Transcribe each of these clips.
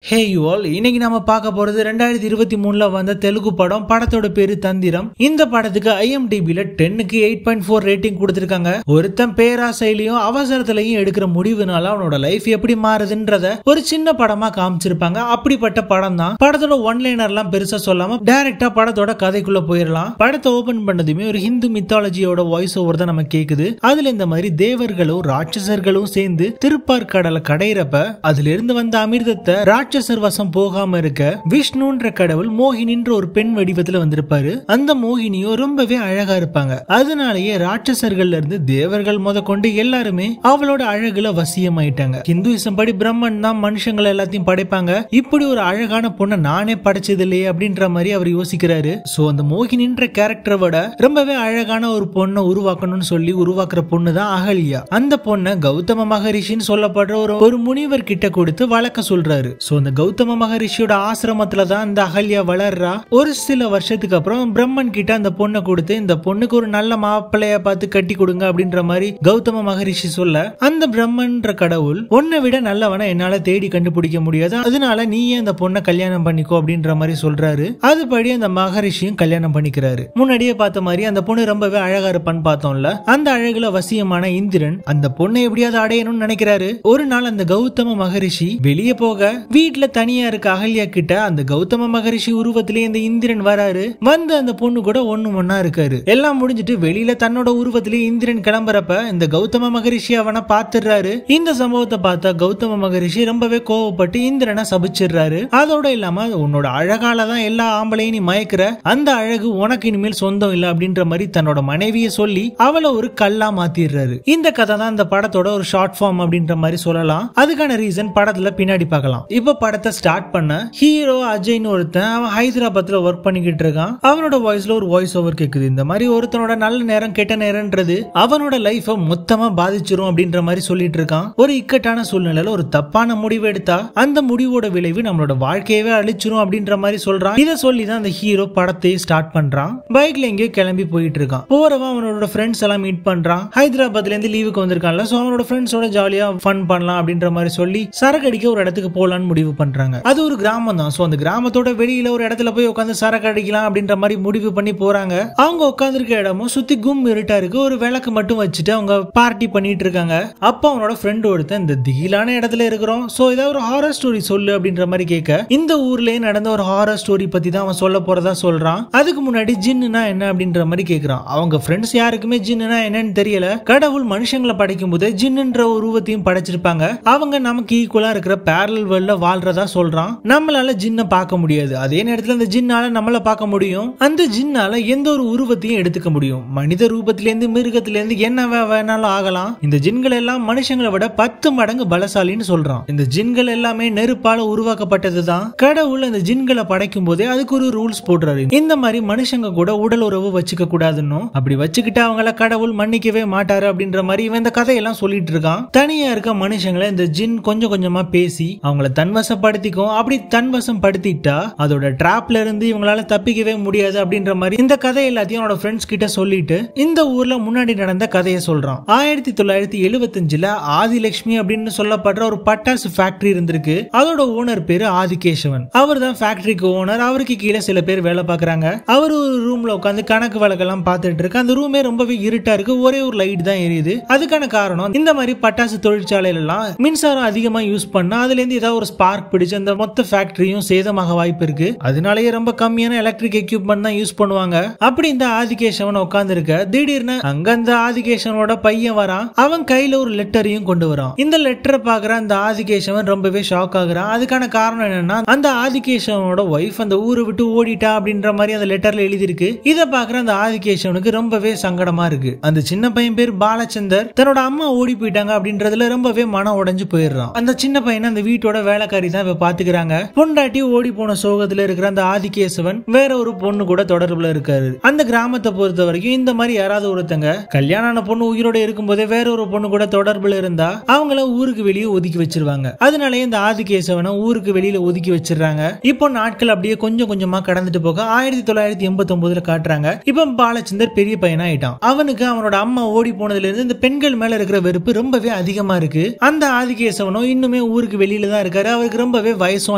Hey you all, இன்னைக்கு நம்ம பார்க்க போறது 2023ல வந்த தெலுங்கு படம். படத்தோட பேரு தந்திரம். இந்த படத்துக்கு IMDbல 10க்கு 8.4 ரேட்டிங் கொடுத்திருக்காங்க. ஒருத்தன் பேராசையிலையும் அவசரத்திலையும் எடுக்கிற முடிவுனால அவனோட லைஃப் எப்படி மாறுதுன்றத ஒரு சின்ன படமா காமிச்சிருப்பாங்க. அப்படிப்பட்ட படம் தான். படத்தோட ஒன்லைனர்லாம் பெருசா சொல்லாம டைரக்டா படத்தோட கதைக்குள்ள போயிடலாம். படத்தை ஓபன் பண்ணதுமே ஒரு ஹிந்து மித்தாலஜியோட வாய்ஸ் ஓவர் தான் நம்ம கேக்குது. அதுல இந்த மாதிரி தேவர்களும் ராட்சசர்களும் சேர்ந்து திருப்பார் கடலை கடையிறப்ப அதுல இருந்து வந்த அமிர்தத்தை ராட்சசர் வசம் போகாம இருக்க விஷ்ணுன்ற கடவுள் மோகினின்ற ஒரு பெண் வடிவத்துல வந்திருப்பாரு. அந்த மோகினியும் ரொம்பவே அழகா இருப்பாங்க. அதனாலேயே ராட்சசர்கள்ல இருந்து தேவர்கள் முத கொண்டு எல்லாருமே அவளோட அழகுல வசியமாயிட்டாங்க. ஹிந்துயிசம் படி பிரம்மன் தான் மனுஷங்களை எல்லாத்தையும் படைப்பாங்க. இப்படி ஒரு அழகான பொண்ணை நானே படைச்சது இல்லையே அப்படின்ற மாதிரி அவர் யோசிக்கிறாரு. சோ அந்த மோகினின்ற கேரக்டரை விட ரொம்பவே அழகான ஒரு பொண்ணை உருவாக்கணும்னு சொல்லி உருவாக்குற பொண்ணு தான் அகல்யா. அந்த பொண்ணை கௌதம மகரிஷின்னு சொல்லப்படுற ஒரு முனிவர் கிட்ட கொடுத்து வளர்க்க சொல்றாரு. சோ அந்த கௌதம மகரிஷியோட ஆசிரமத்துல தான் இந்த அகல்யா வளர்றா. ஒரு சில வருஷத்துக்கு அப்புறம் பிரம்மன் கிட்ட அந்த பொண்ணை கொடுத்து இந்த பொண்ணுக்கு ஒரு நல்ல மாப்பிள்ளைய பார்த்து கட்டி கொடுங்க அப்படின்ற மாதிரி கௌதம மகரிஷி சொல்ல, அந்த பிரம்மன்ற கடவுள் உன்னை விட நல்லவனை என்னால தேடி கண்டுபிடிக்க முடியாது, அதனால நீயே அந்த பொண்ணை கல்யாணம் பண்ணிக்கோ அப்படின்ற மாதிரி சொல்றாரு. அதுபடி அந்த மகரிஷியும் கல்யாணம் பண்ணிக்கிறாரு. முன்னாடியே பார்த்த மாதிரி அந்த பொண்ணு ரொம்பவே அழகா இருப்பான்னு பார்த்தோம்ல, அந்த அழகுல வசியமான இந்திரன் அந்த பொண்ணை எப்படியாவது அடையணும்னு நினைக்கிறாரு. ஒரு நாள் அந்த கௌதம மகரிஷி வெளியே போக வீட்டுல தனியா இருக்க அகல்யா கிட்ட அந்த கௌதம மகரிஷி உருவத்திலே இந்த இந்திரன் வராரு. வந்து அந்த பொண்ணு கூட ஒண்ணா இருக்காரு. எல்லாம் முடிஞ்சிட்டு வெளியில தன்னோட உருவத்திலே இந்திரன் கிளம்புறப்ப இந்த கௌதம மகரிஷி அவனை பாத்துறாரு. இந்த சம்பவத்தை பார்த்தா கௌதம மகரிஷி ரொம்பவே கோவப்பட்டு இந்திரனை சபிச்சிடுறாரு. அதோட இல்லாம உன்னோட அழகாலதான் எல்லா ஆம்பளையும் நீ மயக்கிற, அந்த அழகு உனக்கு இனிமேல் சொந்தம் இல்ல அப்படின்ற மாதிரி தன்னோட மனைவியை சொல்லி அவளை ஒரு கல்லா மாத்திடுறாரு. இந்த கதை தான் இந்த படத்தோட ஒரு ஷார்ட் ஃபார்ம் அப்படின்ற மாதிரி சொல்லலாம். அதுக்கான ரீசன் படத்துல பின்னாடி பார்க்கலாம். இப்ப படத்தை ஸ்டார்ட் பண்ண ஹீரோ அஜய்னு ஒருத்தன் அவன் ஹைதராபாத்ல ஒர்க் பண்ணிக்கிட்டு இருக்கான். அவனோட வாய்ஸ்ல ஒரு வாய்ஸ் ஓவர் கேக்குது. இந்த மாதிரி ஒருத்தனோட நல்ல நேரம் கெட்ட நேரம்ன்றது அவனோட லைஃப மொத்தமா பாதிச்சிரும் அப்படின்ற மாதிரி சொல்லிட்டு இருக்கான். ஒரு இக்கட்டான சூழ்நிலையில ஒரு தப்பான முடிவு எடுத்தா அந்த முடிவோட விளைவு நம்மளோட வாழ்க்கையவே அழிச்சிரும் அப்படின்ற மாதிரி சொல்றான். இதை சொல்லிதான் அந்த ஹீரோ படத்தை ஸ்டார்ட் பண்றான். பைக்ல எங்கேயோ கிளம்பி போயிட்டு இருக்கான். போறவன் அவனோட ஃப்ரெண்ட்ஸ் எல்லாம் மீட் பண்றான். ஹைதராபாத்ல இருந்து லீவுக்கு வந்திருக்கான்ல, சோ அவனோட ஃப்ரெண்ட்ஸோட ஜாலியா ஃபன் பண்ணலாம் அப்படின்ற மாதிரி சொல்லி சரக்கு அடிக்க ஒரு இடத்துக்கு போலான்னு முடிவு பண்றாங்க. அது ஒரு கிராமம் தான். சோ அந்த கிராமத்தோட வெளியில ஒரு இடத்துல போய் உட்காந்து சரக்கு அடிக்கலாம் அப்படின்ற மாதிரி முடிவு பண்ணி போறாங்க. அவங்க உட்காந்துருக்க இடமும் சுத்தி கும் இருட்டா இருக்கு. ஒரு விளக்கு மட்டும் வச்சுட்டு அவங்க பார்ட்டி பண்ணிட்டு இருக்காங்க. அப்ப அவனோட ஃப்ரெண்ட் ஒருத்தன் இந்த திகிலான இடத்துல இருக்கிறோம், சோ ஏதாவது ஒரு ஹாரர் ஸ்டோரி சொல்லு அப்படின்ற மாதிரி கேட்க, இந்த ஊர்லயே நடந்த ஒரு ஹாரர் ஸ்டோரி பத்தி தான் அவன் சொல்ல போறதா சொல்றான். அதுக்கு முன்னாடி ஜின்னுனா என்ன அப்படின்ற மாதிரி கேக்குறான். அவங்க ஃப்ரெண்ட்ஸ் யாருக்குமே ஜின்னுனா என்னன்னு தெரியல. கடவுள் மனுஷங்களை படைக்கும் போது ஜின்னுன்ற உருவத்தையும் படைச்சிருப்பாங்க. அவங்க நமக்கு ஈக்குவலா இருக்கிற பேரலல் வேர்ல்ட்ல வாழ்றதா சொல்றான். நம்மளால ஜின்னை பார்க்க முடியாது, அதே நேரத்துல அந்த ஜின்னால நம்மள பார்க்க முடியும். அந்த ஜின்னால எந்த ஒரு உருவத்தையும் எடுத்துக்க முடியும். மனித ரூபத்திலேருந்து மிருகத்திலேருந்து என்ன வேணாலும் ஆகலாம். இந்த ஜின்கள் எல்லாம் மனுஷங்களை விட 10 மடங்கு பலசாலின்னு சொல்றான். இந்த ஜின்கள் எல்லாமே நெருப்பால உருவாக்கப்பட்டதுதான். கடவுள் அந்த ஜின்களை படைக்கும் போதே அதுக்கு ஒரு ரூல்ஸ் போடுறாரு. இந்த மாதிரி மனுஷங்க கூட உடல் உறவு வச்சுக்க கூடாதுன்னு, அப்படி வச்சுக்கிட்டு அவங்கள கடவுள் மன்னிக்கவே மாட்டாரு அப்படின்ற மாதிரி இவன் இந்த கதையெல்லாம் சொல்லிட்டு இருக்கான். தனியா இருக்க மனுஷங்களை இந்த ஜின் கொஞ்சம் கொஞ்சமா பேசி அவங்கள தன்வசப்படுத்திக்கும். அப்படி தன்வசம் படுத்திட்டா அதோட டிராப்ல இருந்து இவங்களால தப்பிக்கவே முடியாது அப்படின்ற மாதிரி இந்த கதை எல்லாத்தையும் அவனோட ஃப்ரெண்ட்ஸ் கிட்ட சொல்லிட்டு இந்த ஊர்ல முன்னாடி நடந்த கதையை சொல்றான். 1975ல ஆதிலட்சுமி அப்படின்னு சொல்லப்படுற ஒரு பட்டாசு ஃபேக்டரி இருந்திருக்கு. அதோட ஓனர் பேரு ஆதிகேசவன். அவர் தான் ஃபேக்டரிக்கு ஓனர். அவருக்கு கீழே சில பேர் வேலை பார்க்கறாங்க. அவர் ஒரு ரூம்ல உட்காந்து கணக்கு வழக்கெல்லாம் பார்த்துட்டு இருக்கு. அந்த ரூமே ரொம்பவே இருட்டா இருக்கு. ஒரே ஒரு லைட் தான் எரியுது. அதுக்கான காரணம் இந்த மாதிரி பட்டாசு தொழிற்சாலையில எல்லாம் மின்சாரம் அதிகமா யூஸ் பண்ணா அதுல இருந்து ஏதாவது ஒரு ஸ்பார்க் பிடிச்சு அந்த மொத்த ஃபேக்டரியும் சேதமாக வாய்ப்பு இருக்கு. அதனாலேயே ரொம்ப கம்மியான எலக்ட்ரிக் எக்யூப்மெண்ட் தான் யூஸ் பண்ணுவாங்க. அப்படி இந்த ஆதிகேசவன் உட்கார்ந்து இருக்க திடீர்னு அங்க அந்த ஆதிகேசவனோட பையன் வரான். அவன் கையில ஒரு லெட்டரையும் கொண்டு வரான். இந்த லெட்டரை பாக்குற அந்த ஆதிகேசவன் ரொம்பவே ஷாக் ஆகுறான். அதுக்கான காரணம் என்னன்னா அந்த ஆதிகேசவனோட ஒய்ஃப் அந்த ஊரை விட்டு ஓடிட்டா அப்படின்ற மாதிரி அந்த லெட்டர்ல எழுதி இருக்கு. இத பாக்குற அந்த ஆதிகேசவனுக்கு ரொம்பவே சங்கடமா இருக்கு. அந்த சின்ன பையன் பேர் பாலச்சந்தர். தன்னோட அம்மா ஓடி போயிட்டாங்க அப்படின்றதுல ரொம்பவே மனம் உடைஞ்சு போயிடுறான். அந்த சின்ன பையனை அந்த வீட்டோட வேலைக்காரி தான் பாத்துக்கிறாங்க. பொண்டாட்டி ஓடி போன சோகத்துல இருக்கிற அந்த ஆதிகேசவன் வேற ஒரு பொண்ணு கூட தொடர்புல இருக்காரு. அந்த கிராமத்தை பொறுத்த வரைக்கும் இந்த மாதிரி யாராவது ஒருத்தங்க கல்யாண பொண்ணு உயிரோட இருக்கும் போதே வேற ஒரு பொண்ணு கூட தொடர்புல இருந்தா அவங்கள ஊருக்கு வெளியே ஒதுக்கி வச்சிருவாங்க. அதனாலே இந்த ஆதிகேசவனை ஊருக்கு வெளியில ஒதுக்கி வச்சிருக்காங்க. இப்போ நாட்கள் அப்படியே கொஞ்சம் கொஞ்சமா கடந்துட்டு போக 1989ல காட்டுறாங்க. இப்ப பாலச்சந்தர் பெரிய பையனா ஆயிட்டான். அவனுக்கு அவனோட அம்மா ஓடி போனதுல இருந்து இந்த பெண்கள் மேல இருக்கிற வெறுப்பு ரொம்பவே அதிகமா இருக்கு. அந்த ஆதிகேசவனும் இன்னுமே ஊருக்கு வெளியில தான் இருக்காரு. அவர் அவருக்கு ரொம்பவே வயசும்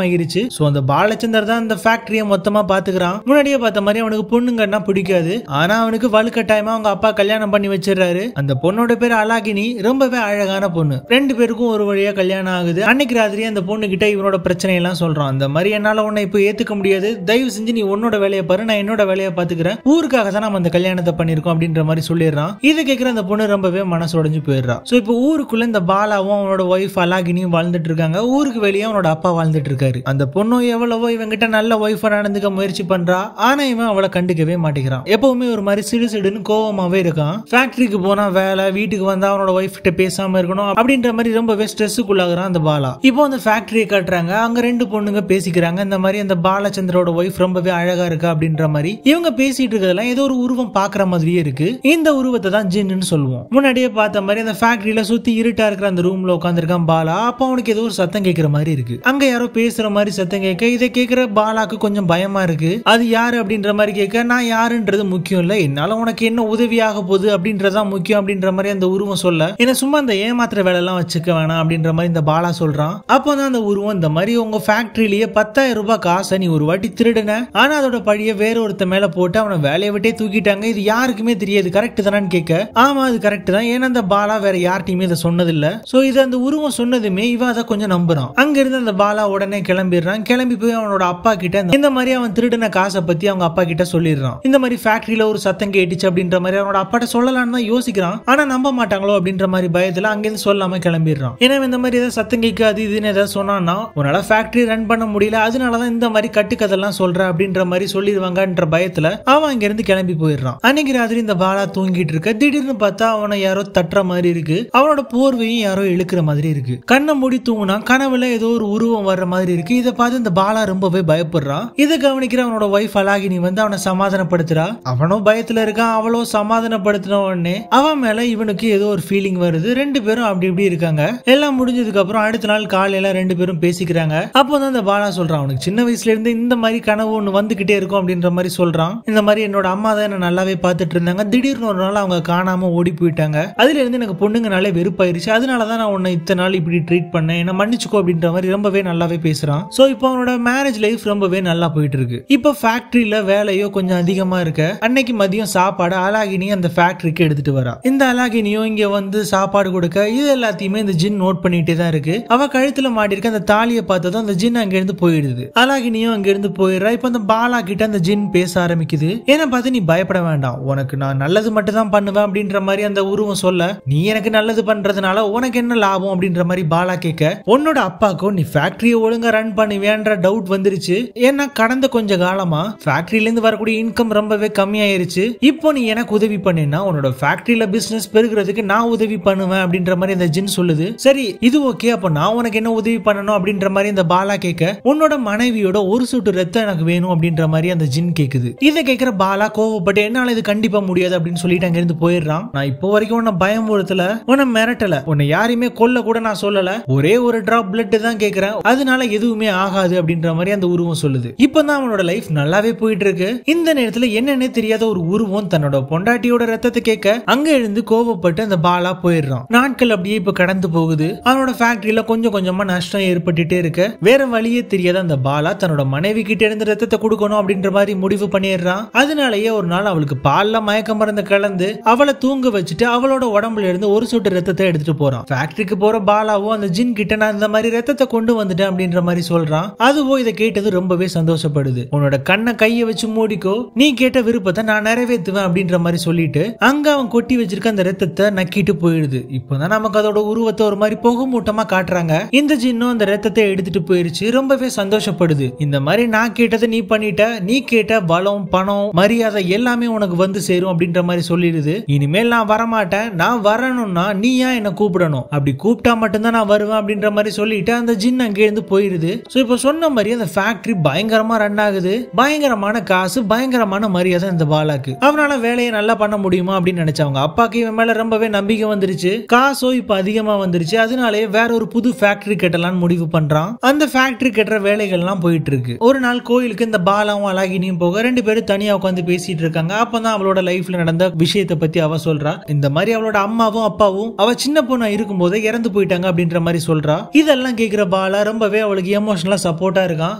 ஆகிருச்சு. சோ அந்த பாலச்சந்தர் தான் அந்த ஃபேக்டரியை மொத்தமா பாத்துக்கிறான். முன்னாடியே பார்த்த மாதிரி அவனுக்கு பொண்ணுங்கன்னா பிடிக்காது. ஆனா அவனுக்கு வலுக்கட்டாயமா அவங்க அப்பா கல்யாணம் பண்ணி வச்சிடறாரு. அந்த பொண்ணோட பேரு அலாகினி, ரொம்பவே அழகான பொண்ணு. ரெண்டு பேருக்கும் ஒரு வழியா கல்யாணம் ஆகுது. அன்னைக்கு ராத்திரி அந்த பொண்ணு கிட்ட இவனோட பிரச்சனை எல்லாம் சொல்றான். அந்த மாதிரி என்னால உன்னை இப்ப ஏத்துக்க முடியாது, தயவு செஞ்சு நீ உன்னோட வேலையை பாரு, நான் என்னோட வேலையை பாத்துக்கிறேன், ஊருக்காக தான் நம்ம அந்த கல்யாணத்தை பண்ணிருக்கோம் அப்படின்ற மாதிரி சொல்லிடுறான். இதை கேட்கிற அந்த பொண்ணு ரொம்பவே மனசு உடைஞ்சு போயிடுறா. சோ இப்போ ஊருக்குள்ள இந்த பாலாவும் அவனோட ஒய்ஃப் அலாகினியும் வாழ்ந்துட்டு இருக்காங்க. ஊருக்கு வெளியே அவனோட அப்பா வாழ்ந்துட்டு இருக்காரு. அந்த பொண்ணும் எவ்வளவோ இவங்கிட்ட நல்ல ஒய்ஃபா நடந்துக்க முயற்சி பண்றா. ஆனா இவன் அவளை கண்டுக்கவே மாட்டேங்கிறான். எப்பவுமே ஒரு மாதிரி சிடு சிடுன்னு கோவமாவே இருக்கான். ஃபேக்டரிக்கு போனா வேலை, வீட்டுக்கு வந்தா அவனோட ஒய்ஃப் கிட்ட பேசாம இருக்கணும் அப்படின்ற மாதிரி ரொம்பவே ஸ்ட்ரெஸ்ஸுக்குள்ளாகிறான் அந்த பாலா. இப்போ அந்த ஃபேக்டரியை காட்டுறாங்க. அங்க ரெண்டு பொண்ணுங்க பேசிக்கிறாங்க. இந்த மாதிரி அந்த பாலச்சந்திரோட ஒய்ஃப் ரொம்பவே அழகா இருக்கா அப்படின்ற மாதிரி இவங்க பேசிட்டு இருக்கிறதெல்லாம் ஏதோ ஒரு உருவம் பாக்குற மாதிரியே இருக்கு. இந்த உருவத்தை தான் ஜின்னு சொல்லுவோம். முன்னாடியே பார்த்த மாதிரி அந்த ஃபேக்டரியில சுத்தி இருட்டா இருக்கிற அந்த ரூம்ல உட்காந்துருக்கான் பாலா. அப்ப அவனுக்கு ஏதோ ஒரு சத்தம் கேட்கிற மாதிரி இருக்கு. அங்க யாரோ பேசுற மாதிரி சத்தம் கேட்க, இதை கேட்கிற பாலாக்கு கொஞ்சம் பயமா இருக்கு. அது யாரு அப்படின்ற மாதிரி கேட்க, நான் யாருன்றது முக்கியம் இல்ல, என்னால உனக்கு என்ன உதவியாக போகுது அப்படின்றதான் முக்கியம் அப்படின்ற மாதிரி அந்த உருவம் சொல்ல, என்ன சும்மா அந்த ஏமாத்திர வேலை எல்லாம் வச்சுக்க வேணாம் அப்படின்ற மாதிரி இந்த பாலா சொல்றான். அப்பதான் அந்த உருவம், இந்த மாதிரி உங்க ஃபேக்டரியிலேயே 10,000 ரூபாய் காசை நீ ஒரு வாட்டி திருடுன, ஆனா அதோட பழிய வேற ஒருத்த மேல போட்டு அவனை வேலையை விட்டே தூக்கிட்டாங்க, இது யாருக்குமே தெரியாது, கரெக்ட் தானு கேட்க, ஆமா அது கரெக்ட் தான், ஏன்னா அந்த பாலா வேற யார்ட்டையுமே இதை சொன்னதில்ல. சோ இது அந்த உருவம் சொன்னதுமே இவன் அதை கொஞ்சம் நம்புறான். அங்க இருந்து அந்த பாலா உடனே கிளம்பிடுறான். கிளம்பி போய் அவனோட அப்பா கிட்ட இந்த மாதிரி அவன் திருடின காசை பத்தி அவங்க அப்பா கிட்ட சொல்லிடுறான். இந்த மாதிரி ஃபேக்டரியில ஒரு சத்தம் கேட்டுச்சு அப்படின்ற மாதிரி அவனோட அப்பாட்ட சொல்லலாம்னு தான் யோசிக்கிறான். ஆனா நம்ப மாட்டாங்களோ அப்படின்ற மாதிரி பயத்துல அங்கிருந்து சொல்லாம கிளம்பிடுறான். ஏன்னா இந்த மாதிரி ஏதாவது சத்தம் கேட்காது இதுன்னு ஏதாவது சொன்னான்னா உன்னால ஃபேக்டரி ரன் பண்ண முடியல, அதனாலதான் இந்த மாதிரி கட்டுக்கதெல்லாம் சொல்ற அப்படின்ற மாதிரி சொல்லிடுவாங்கன்ற பயத்துல அவன் அங்க இருந்து கிளம்பி போயிடுறான். அன்னைக்கு ராத்திரி இந்த பாலா தூங்கிட்டு இருக்க, திடீர்னு பார்த்தா அவனை யாரோ தட்டுற மாதிரி இருக்கு. அவனோட போர்வையும் யாரோ இழுக்கிற மாதிரி இருக்கு. கண்ணை மூடி தூங்குனா கனவுல ஏதோ ஒரு உருவம் வர்ற மாதிரி இருக்கு. இதை பார்த்து இந்த பாலா ரொம்பவே பயப்படுறான். இதை கவனிக்கிற அவனோட ஒய்ஃப் அலாகினி வந்து அவனை சமாதானப்படுத்துறா. அவனும் பயத்துல இருக்கான். அவளோ சமாதானப்படுத்தின உடனே அவன் மேல இவனுக்கு ஏதோ ஒரு ஃபீலிங் வருது. ரெண்டு பேரும் அப்படி இப்படி இருக்காங்க. எல்லாம் முடிஞ்சதுக்கு அப்புறம் அடுத்த நாள் காலையில ரெண்டு பேரும் பேசிக்கிறாங்க. அப்போதான் இந்த பாலா சொல்றான், அவனுக்கு சின்ன வயசுல இருந்து இந்த மாதிரி கனவு ஒண்ணு வந்துகிட்டே இருக்கும் அப்படின்ற மாதிரி சொல்றான். இந்த மாதிரி என்னோட அம்மா தான் என்ன நல்லாவே பார்த்துட்டு இருந்தாங்க, திடீர்னு ஒரு நாள் அவங்க காணாம ஓடி போயிட்டாங்க. அதுல இருந்து எனக்கு பொண்ணுங்கனாலே வெறுப்பாயிருச்சு, அதனாலதான் நான் உன்னை இத்தனை நாள் இப்படி ட்ரீட் பண்ணேன், என்ன மன்னிச்சுக்கோ அப்படின்ற மாதிரி ரொம்பவே நல்லாவே பேசுறான். சோ இப்போ அவனோட மேரேஜ் லைஃப் ரொம்பவே நல்லா போயிட்டு இருக்கு. இப்போ ஃபேக்டரியில வேலையோ கொஞ்சம் அதிகமா இருக்க, அன்னைக்கு மதியம் சாப்பாடு அலாகினி அந்த ஃபேக்டரிக்கு எடுத்துட்டு வரா. இந்த அலாகினியும் இங்க வந்து சாப்பாடு கொடுக்க, இது எல்லாத்தையுமே இந்த ஜின் நோட் பண்ணிட்டே தான் இருக்கு. அவ கழுத்துல மாட்டி இருக்க அந்த தாலியை பார்த்ததும் அந்த ஜின் அங்க இருந்து போயிடுது. அலாகினியும் அங்க இருந்து போயிடுறா. இப்ப அந்த பாலா கிட்ட அந்த ஜின் பேச ஆரம்பிக்குது. ஏன்னா பார்த்து நீ பயப்பட வேண்டாம், உனக்கு நான் நல்லது மட்டும் தான் பண்ணுவேன் அப்படின்ற மாதிரி அந்த உருவம் சொல்ல, நீ எனக்கு நல்லது பண்றதுனால உனக்கு என்ன லாபம் அப்படின்ற மாதிரி பாலா கேட்க, உன்னோட அப்பாக்கும் நீ ஃபேக்டரியை ஒழுங்கா ரன் பண்ணுவேன்ற டவுட் வந்துருச்சு. ஏன்னா கடந்த கொஞ்ச காலமா ஃபேக்டரியில இருந்து வரக்கூடிய இன்கம் ரொம்பவே கம்மியாயிருச்சு. இப்போ நீ எனக்கு உதவி பண்ணினா உன்னோட ஃபேக்டரியில பிசினஸ் பெருகிறதுக்கு நான் உதவி பண்ணுவேன் அப்படின்ற மாதிரி அந்த ஜின் சொல்லுது. சரி இது ஓகே, அப்ப நான் உனக்கு என்ன உதவி பண்ணணும் அப்படின்ற மாதிரி இந்த பாலா கேட்க, உன்னோட மனைவியோட ஒரு சொட்டு ரத்தம் எனக்கு வேணும் அப்படின்ற மாதிரி அந்த ஜின் கேக்குது. இதை கேட்கிற பாலா கோவப்பட்டு, என்னால இது கண்டிப்பா முடியாது அப்படின்னு சொல்லிட்டு அங்க இருந்து போயிடுறான். நான் இப்போ வரைக்கும் உன்னை பயமுறுத்தல, உன்னை மிரட்டல, உன்னை யாரையுமே கொல்ல கூட நான் சொல்லல, ஒரே ஒரு டிராப் பிளட் தான் கேட்கிறேன், அதனால எதுவுமே ஆகாது அப்படின்ற மாதிரி அந்த உருவம் சொல்லுது. இப்பதான் அவனோட லைஃப் நல்லாவே போயிட்டு இருக்கு. இந்த நேரத்துல என்னன்னே தெரியாத ஒரு உருவம் தன்னோட பொண்டாட்டியோட ரத்தத்தை கேட்க அங்க இருந்து கோவப்பட்டு அந்த பாலா போயிடுறான். நாட்கள் அப்படியே இப்ப கடந்து போகுது. அவனோட ஃபேக்டரியில கொஞ்சம் கொஞ்சமா நஷ்டம் ஏற்பட்டுட்டே இருக்க, வேற வழியே தெரியாத அந்த பாலா தன்னோட மனைவி கிட்ட இருந்து ரத்தத்தை கொடுக்கணும் அப்படின்ற மாதிரி முடிவு பண்ணிடுறான். அதனாலயே ஒரு நாள் அவளுக்கு பால்ல மயக்க மருந்து கலந்து அவளை தூங்க வச்சுட்டு அவளோட உடம்புல இருந்து ஒரு சொட்டு ரத்தத்தை எடுத்துட்டு போறான். ஃபேக்டரிக்கு போற பாலாவும் அந்த ஜின் கிட்ட நான் இந்த மாதிரி ரத்தத்தை கொண்டு வந்துட்டேன் அப்படின்ற மாதிரி சொல்றான். அதுவோ இதை கேட்டது ரொம்பவே சந்தோஷப்படுது. உன்னோட கண்ணை கையை வச்சு மூடிக்கோ, நீ கேட்ட விருப்பத்தை நான் நிறைவேற்றுவேன் அப்படின்ற மாதிரி சொல்லிட்டு அங்க அவன் கொட்டி வச்சிருக்க அந்த ரத்தத்தை நக்கிட்டு போயிடுது. இப்பதான் நமக்கு அதோட உருவத்தை ஒரு மாதிரி புகமூட்டமா காட்டுறாங்க. இந்த ஜின்னும் அந்த ரத்தத்தை எடுத்துட்டு போயிருச்சு. ரொம்பவே சந்தோஷப்படுது. இந்த மாதிரி நான் கேட்டதை நீ பண்ணிட்ட, நீ கேட்ட பலம் பணம் மரியாதை எல்லாமே உனக்கு வந்து சேரும் அப்படின்ற மாதிரி சொல்லிடுது. இனிமேல் நான் வரமாட்டேன், நான் வரணும்னா நீ ஏன் என்ன கூப்பிடணும், அப்படி கூப்பிட்டா மட்டும்தான் நான் வருவேன் அப்படின்ற மாதிரி சொல்லிட்டு அந்த ஜின் அங்கே இருந்து போயிருது. சோ இப்ப சொன்ன மாதிரி அந்த ஃபேக்டரி பயங்கரமா ரன் ஆகுது. பயங்கரமான காசு, பயங்கரமான மரியாதை இந்த பாலாக்கு. அவனால வேலையை நல்லா பண்ண முடியுமா அப்படின்னு நினைச்சவங்க அப்பாக்கு இவன் மேல ரொம்பவே நம்பிக்கை வந்துருச்சு. காசோ இப்ப அதிகமா வந்துருச்சு. அதனாலே வேற ஒரு புது ஃபேக்டரி கட்டலான்னு முடிவு பண்றான். அந்த ஃபேக்டரி கட்டுற வேலைகள் எல்லாம் போயிட்டு இருக்கு. ஒரு நாள் கோயிலுக்கு இந்த பாலாவும் அலாகினியும் போக ரெண்டு பேரும் தனியா உட்காந்து பேசிட்டு இருக்காங்க. அப்பதான் அவளோட லைஃப்ல நடந்த விஷயத்தை பத்தி அவ சொல்றா. இந்த மாதிரி அவளோட அம்மாவும் அப்பாவும் அவ சின்ன பொண்ணா இருக்கும் போதே இறந்து போயிட்டாங்க அப்படின்ற மாதிரி சொல்றா. இதெல்லாம் கேட்கிற பாலா பாலா ரொம்பவே அவளுக்கு எமோஷனலா சப்போர்ட்டா இருக்கான்.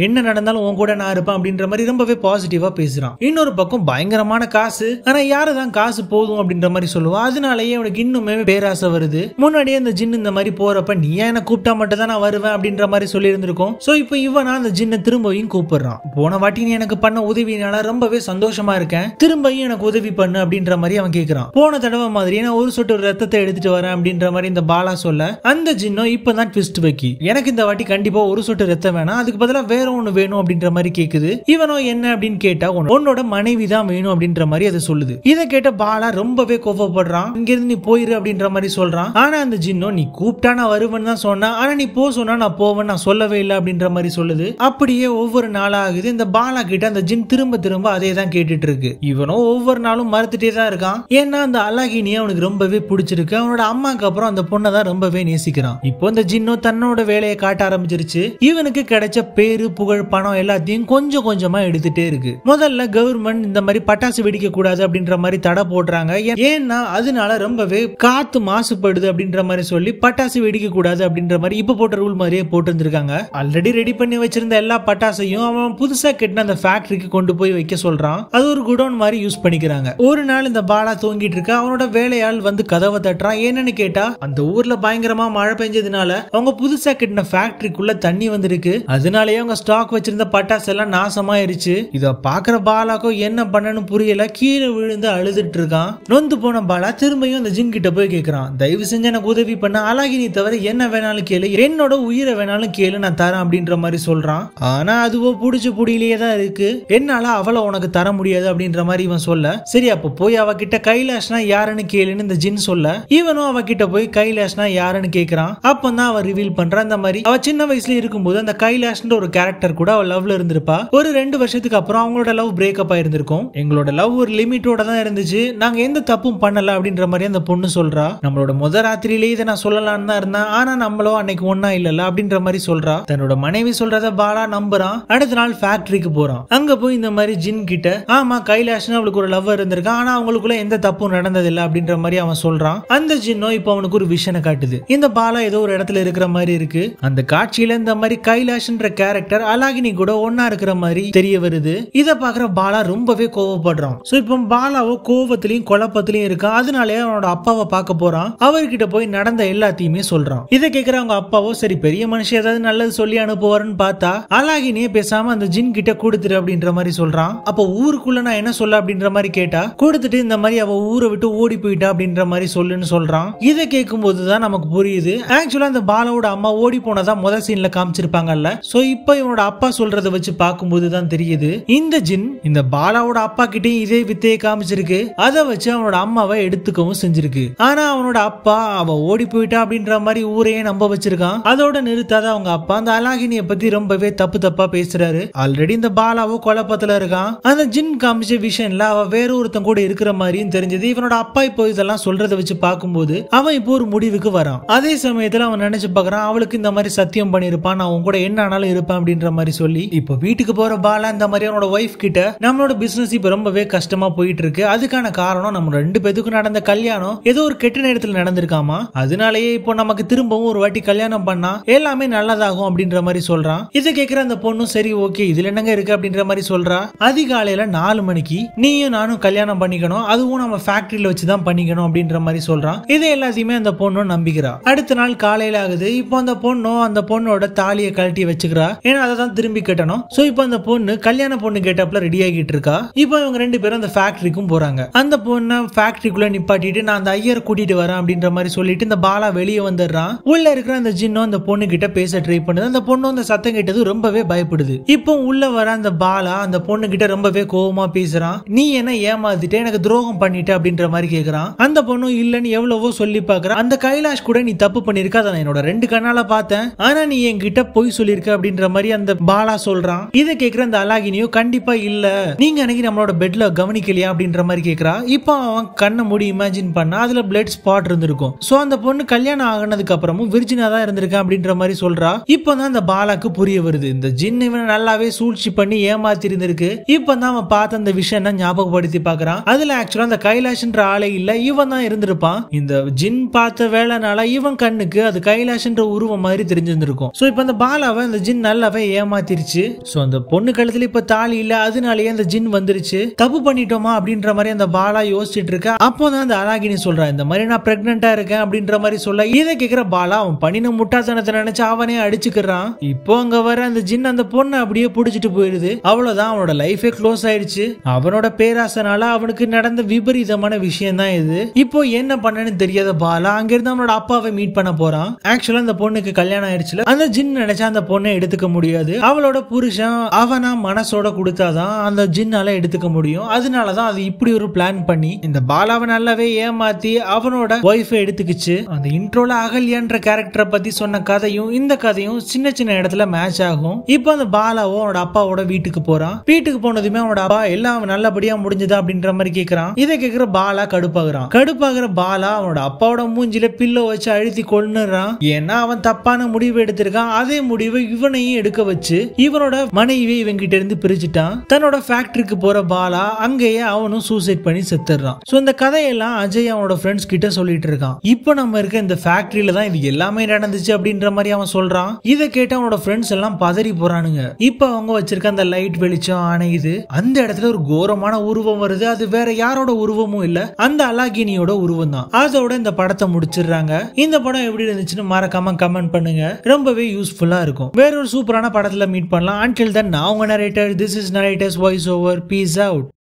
என்ன நடந்தாலும் உன் கூட நான் இருப்பேன் அப்படின்ற மாதிரி ரொம்பவே பாசிட்டிவா பேசுறான். இன்னொரு பக்கம் பயங்கரமான காசு, ஆனா யாருதான் காசு போதும் அப்படின்ற மாதிரி சொல்லுவா. அதனாலயே அவனுக்கு இன்னுமே பேராசை வருது. முன்னாடியே அந்த ஜின் இந்த மாதிரி போறப்ப நீ என்ன கூப்பிட்டா மட்டும் தான் நான் வருவேன் அப்படின்ற மாதிரி சொல்லி இருந்திருக்கும். சோ இப்போ இவனா அந்த ஜின்னை திரும்பவும் கூப்பிடுறான். போன வாட்டி நீ எனக்கு பண்ண உதவினால ரொம்பவே சந்தோஷமா இருக்கேன், திரும்பியும் எனக்கு உதவி பண்ணு அப்படின்ற மாதிரி அவன் கேக்குறான். போன தடவை மாதிரி நான் ஒரு சொட்டு ரத்தத்தை எடுத்துட்டு வரேன் அப்படின்ற மாதிரி இந்த பாலா சொல்ல, அந்த ஜின்னோ இப்பதான் ட்விஸ்ட் வைக்கி எனக்கு இந்த வாட்டி கண்டிப்பா ஒரு சொட்டு ரத்தம் வேணாம், அதுக்கு பதிலா வேற ஒண்ணு வேணும் அப்படின்ற மாதிரி கேக்குது. இவனோ என்ன அப்படின்னு கேட்டா உன்னோட மனைவி தான் வேணும் அப்படின்ற மாதிரி அதை சொல்லுது. இதை கேட்ட பாலா ரொம்பவே கோபப்படுறான். இங்க இருந்து நீ போயிரு அப்படின்ற மாதிரி சொல்றான். ஆனா அந்த ஜின்னோ நீ கூப்பிட்டா நான் வருவேன்னு தான் சொன்னா, ஆனா நீ போ சொன்னா நான் போவேன், நான் சொல்லவே இல்லை அப்படின்ற மாதிரி சொல்லுது. அப்படியே ஒவ்வொரு நாளா ஆகுது. இந்த பாலா கிட்ட அந்த ஜின் திரும்ப திரும்ப அதே தான் கேட்டுட்டு இருக்கு. இவனோ ஒவ்வொரு நாளும் மறுத்துட்டே தான் இருக்கான். ஏன்னா அந்த அழகினியை அவனுக்கு ரொம்பவே பிடிச்சிருக்கு. அவனோட அம்மாக்கு அப்புறம் அந்த பொண்ணை தான் ரொம்பவே நேசிக்கிறான். இப்போ இந்த ஜின்னோ தன்னோட வேலையை காட்ட ஆரம்பிச்சிருச்சு. இவனுக்கு கிடைச்ச பேரு புகழ் பணம் எல்லாத்தையும் கொஞ்சம் கொஞ்சமா எடுத்துட்டே இருக்கு. முதல்ல கவர்மெண்ட் இந்த மாதிரி பட்டாசு வெடிக்க கூடாது அப்படின்ற மாதிரி தடை போடுறாங்க. ஏன்னா அதனால ரொம்பவே காத்து மாசுபடுது அப்படின்ற மாதிரி சொல்லி பட்டாசு வெடிக்க கூடாது அப்படின்ற மாதிரி இப்ப போட்ட ரூல் மாதிரியே போட்டு இருந்திருக்காங்க. ஆல்ரெடி ரெடி பண்ணி வச்சிருந்த எல்லா பட்டாசையும் அவன் புதுசா கட்டின அந்த ஃபேக்டரிக்கு கொண்டு போய் வைக்க சொல்றான். அது ஒரு குடோன் மாதிரி யூஸ் பண்ணிக்கிறாங்க. ஒரு நாள் இந்த பாலா தூங்கிட்டு இருக்க, அவனோட வேலையாள் வந்து கதவை தட்டுறான். என்னன்னு கேட்டா அந்த ஊர்ல பயங்கரமா மழை பெஞ்சதுனால அவங்க புதுசா கட்டின ஃபேக்டரிக்குள்ள தண்ணி வந்திருக்கு. அதனாலயே அவங்க ஸ்டாக் வச்சிருந்த பட்டாசு எல்லாம் நாசமாயிருச்சு. இத பாக்குற பாலாக்கோ என்ன பண்ணனு புரியல. கீழே விழுந்து அழுதுட்டு இருக்கான். நொந்து போன பாலா திரும்பியும் அந்த ஜின் கிட்ட போய் கேக்குறான், தயவு செஞ்சு எனக்கு உதவி பண்ண, அழகினி தவிர என்ன வேணாலும் கேளு, என்னோட உயிரை வேணாலும் கேளு, நான் தரேன் அப்படின்ற மாதிரி சொல்றான். ஆனா அதுவோ புடிச்சு புடியிலேயே தான் இருக்கு. என்னால அவளை உனக்கு தர முடியாது அப்படின்ற மாதிரி இவன் சொல்ல, சரி அப்ப போய் அவகிட்ட கைலாஷ்னா யாருன்னு கேளுன்னு இந்த ஜின் சொல்ல, இவனும் அவகிட்ட போய் கைலாஷ்னா யாருன்னு கேக்குறான். அப்பதான் அவ ரிவீல் பண்றான். இந்த மாதிரி அவ சின்ன வயசுல இருக்கும்போது அந்த கைலாஷ்ன்ற ஒரு கேரக்டர் கூட அவ லவ்ல இருந்திருப்பா. ஒரு 2 வருஷத்துக்கு அப்புறம் அவங்களோட லவ் பிரேக்கப் ஆயிருந்திருக்கும். எங்களோட லவ் ஒரு லிமிட்டோட தான் இருந்துச்சு, நாங்க எந்த தப்பும் பண்ணல அப்படின்ற மாதிரி அந்த பொண்ணு சொல்றா. நம்மளோட முத ராத்திரியிலே இதை நான் சொல்லலாம்னு தான் இருந்தேன், ஆனா நம்மளோ அன்னைக்கு ஒன்னா இல்லல அப்படின்ற மாதிரி சொல்றா. தன்னோட மனைவி சொல்றத பாலா நம்புறான். அடுத்த நாள் ஃபேக்டரிக்கு போறான். அங்க போய் இந்த மாதிரி ஜின் கிட்ட, ஆமா கைலாஷ்னு அவளுக்கு ஒரு லவ் இருந்திருக்கான், ஆனா அவங்களுக்குள்ள எந்த தப்பும் நடந்தது இல்ல அப்படின்ற மாதிரி அவன் சொல்றான். அந்த ஜின்னோ இப்ப அவனுக்கு ஒரு விஷனை காட்டுது. இந்த பாலா ஏதோ ஒரு இடத்துல இருக்கிற மாதிரி இருக்கு. அந்த காட்சியில இந்த மாதிரி கைலாஷ்ன்ற கேரக்டர் அழகினி கூட ஒன்னா இருக்கிற மாதிரி தெரிய வருது. இத பாக்குற பாலா ரொம்பவே கோவப்படுறான். சோ இப்போ பாலாவோ கோவத்திலையும் குழப்பத்திலையும் இருக்கான். அதனாலே அவனோட அப்பாவை பார்க்க போறான். அவர்கிட்ட போய் நடந்த எல்லாத்தையுமே சொல்றான். இதை கேட்கிற அவங்க அப்பாவோ சரி பெரிய மனுஷன் ஏதாவது நல்லது சொல்லி அனுப்புவாருன்னு பார்த்தா அழகினியே பேசாம அந்த ஜின் கிட்ட கொடுத்துரு அப்படின்ற மாதிரி சொல்றான். அப்ப ஊருக்குள்ள நான் என்ன சொல்ல அப்படின்ற மாதிரி கேட்டா, கொடுத்துட்டு இந்த மாதிரி அவ ஊரை விட்டு ஓடி போயிட்டா அப்படின்ற மாதிரி சொல்லுன்னு சொல்றான். இதை கேட்கும் போதுதான் நமக்கு புரியுது, ஆக்சுவலா அந்த பாலாவோட அம்மா ஓடி போனதா முதல் சீன்ல காமிச்சிருப்பாங்கல்ல. சோ இப்போ இவனோட அப்பா சொல்றதை வச்சு பார்க்கும்போது தான் தெரியுது, இந்த ஜின் இந்த பாலாவோட அப்பா கிட்டயும் இதே வித்தையை காமிச்சிருக்கு. அதை வச்சு அவனோட அம்மாவை எடுத்துக்கவும் செஞ்சிருக்கு. ஆனா அவனோட அப்பா அவ ஓடி போயிட்டா அப்படின்ற மாதிரி ஊரையே நம்ப வச்சிருக்கான். அதோட நிறுத்தாத அவங்க அப்பா அந்த அழகினிய பத்தி ரொம்பவே தப்பு தப்பா பேசுறாரு. ஆல்ரெடி இந்த பாலாவோ குழப்பத்துல இருக்கான். அந்த ஜின் காமிச்ச விஷயம்ல அவ வேற ஒருத்தன் கூட இருக்கிற மாதிரியும் தெரிஞ்சது. இவனோட அப்பா இப்போ இதெல்லாம் சொல்றதை வச்சு பார்க்கும்போது அவன் இப்போ ஒரு முடிவுக்கு வரான். அதே சமயத்துல அவன் நினைச்சு பார்க்கறான், அவளுக்கு இந்த மாதிரி சத்தியம் பண்ணிருப்பான், நான் உன் கூட என்ன ஆனாலும் இருப்பேன் அப்படின்ற மாதிரி சொல்லி. இப்போ வீட்டுக்கு போற பாலா இந்த மாதிரி அவனோட ஒய்ஃப் கிட்ட, நம்மளோட பிசினஸ் இப்ப ரொம்பவே கஷ்டமா போயிட்டு இருக்கு, அதுக்கான காரணம் நம்ம 2 பேத்துக்கும் நடந்த கல்யாணம் ஏதோ ஒரு கெட்ட நேரத்துல நடந்திருக்காமா, அதனாலயே இப்போ நமக்கு திரும்பவும் ஒரு வாட்டி கல்யாணம் பண்ணா எல்லாமே நல்லதாகும் அப்படின்ற மாதிரி சொல்றான். இதை கேட்கிற அந்த பொண்ணும் சரி ஓகே இதுல என்னங்க இருக்கு அப்படின்ற மாதிரி சொல்றா. அதிகாலையில 4 மணிக்கு நீயும் நானும் கல்யாணம் பண்ணிக்கணும், அதுவும் நம்ம ஃபேக்டரியில வச்சுதான் பண்ணிக்கணும் அப்படின்ற மாதிரி சொல்றான். இதை எல்லாத்தையுமே அந்த பொண்ணும் நம்பிக்கிறா. அடுத்த நாள் காலையில ஆகுது. இப்போ அந்த பொண்ணும் அந்த பொண்ணோட தாலியை கழட்டி வச்சுக்கிறா. ஏன்னா அதை தான் திரும்பி கட்டணும். சோ இப்போ அந்த பொண்ணு கல்யாண பொண்ணு கேட்டப்ல ரெடி ஆகிட்டு இருக்கா. இப்போ இவங்க 2 பேரும் அந்த ஃபேக்டரிக்கும் போறாங்க. அந்த பொண்ணை ஃபேக்டரிக்குள்ள நிப்பாட்டிட்டு நான் அந்த ஐயர் கூட்டிட்டு வரேன் அப்படின்ற மாதிரி சொல்லிட்டு இந்த பாலா வெளியே வந்துடுறான். உள்ள இருக்கிற அந்த ஜின்னும் அந்த பொண்ணு கிட்ட பேச ட்ரை பண்ணுது. அந்த பொண்ணு அந்த சத்தம் கேட்டது ரொம்பவே பயப்படுது. இப்போ உள்ள வர அந்த பாலா அந்த பொண்ணு கிட்ட ரொம்பவே கோவமா பேசுறான். நீ என்ன ஏமாத்திட்டு எனக்கு துரோகம் பண்ணிட்ட அப்படின்ற மாதிரி கேக்குறான். அந்த பொண்ணு இல்லன்னு எவ்வளவோ சொல்லி பாக்குறான். அந்த கைலாஷ் கூட நீ தப்பு பண்ணிருக்க, அதை என்னோட 2 கண்ணால பார்த்தேன், ஆனா நீ என்கிட்ட பொய் சொல்லிருக்க அப்படின்ற மாதிரி அந்த பாலா சொல்றான். இதை கேக்குற அந்த அழகினியோ கண்டிப்பா இல்ல, நீங்க அன்னைக்கு நம்மளோட பெட்ல கவனிக்கலையா அப்படின்ற மாதிரி கேக்குறா. இப்போ அவன் கண்ணை மூடி இமேஜின் பண்ணா அதுல பிளட் ஸ்பாட் இருந்திருக்கும். சோ அந்த பொண்ணு கல்யாணம் ஆகினதுக்கு அப்புறமும் விர்ஜினா தான் இருந்திருக்கேன் அப்படின்ற மாதிரி சொல்றா. இப்பதான் அந்த பாலாக்கு புரிய வருது, இந்த ஜின் இவனை நல்லாவே சூழ்ச்சி பண்ணி ஏமாத்தி இருந்திருக்கு. இப்பதான் அவன் பார்த்த அந்த விஷயம் ஞாபகப்படுத்தி பாக்குறான். அதுல ஆக்சுவலா அந்த கைலாஷ்ன்ற ஆளே இல்ல, இவன் தான் இருந்திருப்பான். இந்த ஜின் பார்த்த வேலைனால இவன் கண்ணுக்கு அது கைலாஷ்ன்ற உருவம் மாதிரி தெரிஞ்சு தெரிஞ்சிருந்திருக்கும். சோ இப்ப அந்த பாலாவை அந்த ஜின் நல்லாவே ஏமாத்திருச்சு. சோ அந்த பொண்ணு கழுத்துல இப்ப தாலி இல்ல, அதனாலேயே அந்த ஜின் வந்துருச்சு. தப்பு பண்ணிட்டோமா அப்படின்ற மாதிரி அந்த பாலா யோசிச்சுட்டு இருக்க. அப்போதான் அந்த அலாகினி சொல்றா, இந்த மாதிரி நான் பிரெக்னெண்டா இருக்கேன் அப்படின்ற மாதிரி சொல்ல, இதை கேக்குற பாலா அவன் பண்ணின முட்டாள்தனத்தை நினைச்சு அவனே அடிச்சுக்கிறான். இப்போ அங்க வர அந்த ஜின் அந்த பொண்ணை அப்படியே புடிச்சிட்டு போயிருது. அவ்வளவுதான், அவனோட லைஃபே க்ளோஸ் ஆயிடுச்சு. அவனோட பேராசனால அவனுக்கு நடந்த விபரீதமான விஷயம் தான் இது. இப்போ என்ன பண்ணனு தெரியாத பாலா அங்கிருந்து அவனோட அப்பாவை மீட் பண்ண போறான். ஆக்சுவலா அந்த பொண்ணுக்கு கல்யாணம் ஆயிடுச்சுல, அந்த ஜின் நினைச்சா அந்த பொண்ணை எடுத்துக்க முடியாது. அவளோட புருஷன் அவனா மனசோட கொடுத்தாதான் அந்த ஜின்னால எடுத்துக்க முடியும். அதனாலதான் அது இப்படி ஒரு பிளான் பண்ணி இந்த பாலாவை நல்லாவே ஏமாத்தி அவனோட ஒய்ஃபை எடுத்துக்கிச்சு. அந்த இன்ட்ரோல அகல்யான்ற கேரக்டரை பத்தி சொன்ன கதையும் இந்த கதையும் சின்ன சின்ன இடத்துல மேட்ச் ஆகும். இப்போ அந்த பாலாவும் அவனோட அப்பாவோட வீட்டுக்கு போறான். வீட்டுக்கு போனதுமே அவனோட அப்பா எல்லாம் நல்லபடியா முடிஞ்சதா அப்படின்ற மாதிரி கேக்குறான். இதை கேக்குற பாலா கடுப்பாகிற பாலா அவனோட அப்பாவோட மூஞ்சில பில்லோ வச்சு அழுத்தி கொன்னுறான். ஏன்னா அவன் தப்பான முடிவு எடுத்திருக்கான். அதே முடிவை இவனையும் எடுக்க வச்சு இவனோட மனைவி இவன் கிட்ட இருந்து பிரிச்சுட்டான். தன்னோட ஃபேக்டரிக்கு போற பாலா அங்கேயே அவனும் சூசைட் பண்ணி செத்துறான். சோ இந்த கதையெல்லாம் அஜய் அவனோட ஃப்ரெண்ட்ஸ் கிட்ட சொல்லிட்டு இருக்கான். இப்போ நம்ம இருக்க இந்த ஃபேக்டரியில தான் இது எல்லாமே நடந்துச்சு அப்படின்ற மாதிரி அவன் சொல்றான். இதை கேட்டு அவனோட ஃப்ரெண்ட்ஸ் எல்லாம் பதறி போறானுங்க. இப்போ அவங்க வச்சிருக்க அந்த லைட் வெளிச்சம் அணையுது. அந்த இடத்துல ஒரு கோரமான உருவம் வருது. அது வேற யாரோட உருவமும் இல்ல, அந்த அலாகினியோட உருவம் தான். அதோட இந்த படத்தை முடிச்சிடுறாங்க. இந்த படம் எப்படி இருந்துச்சுன்னு மறக்காம கமெண்ட் பண்ணுங்க. ரொம்பவே யூஸ்ஃபுல்லா இருக்கும். வேற ஒரு சூப்பரான படத்துல மீட் பண்ணலாம். Until then, நான் உங்க narrator. This is narrator's voice over. Peace out.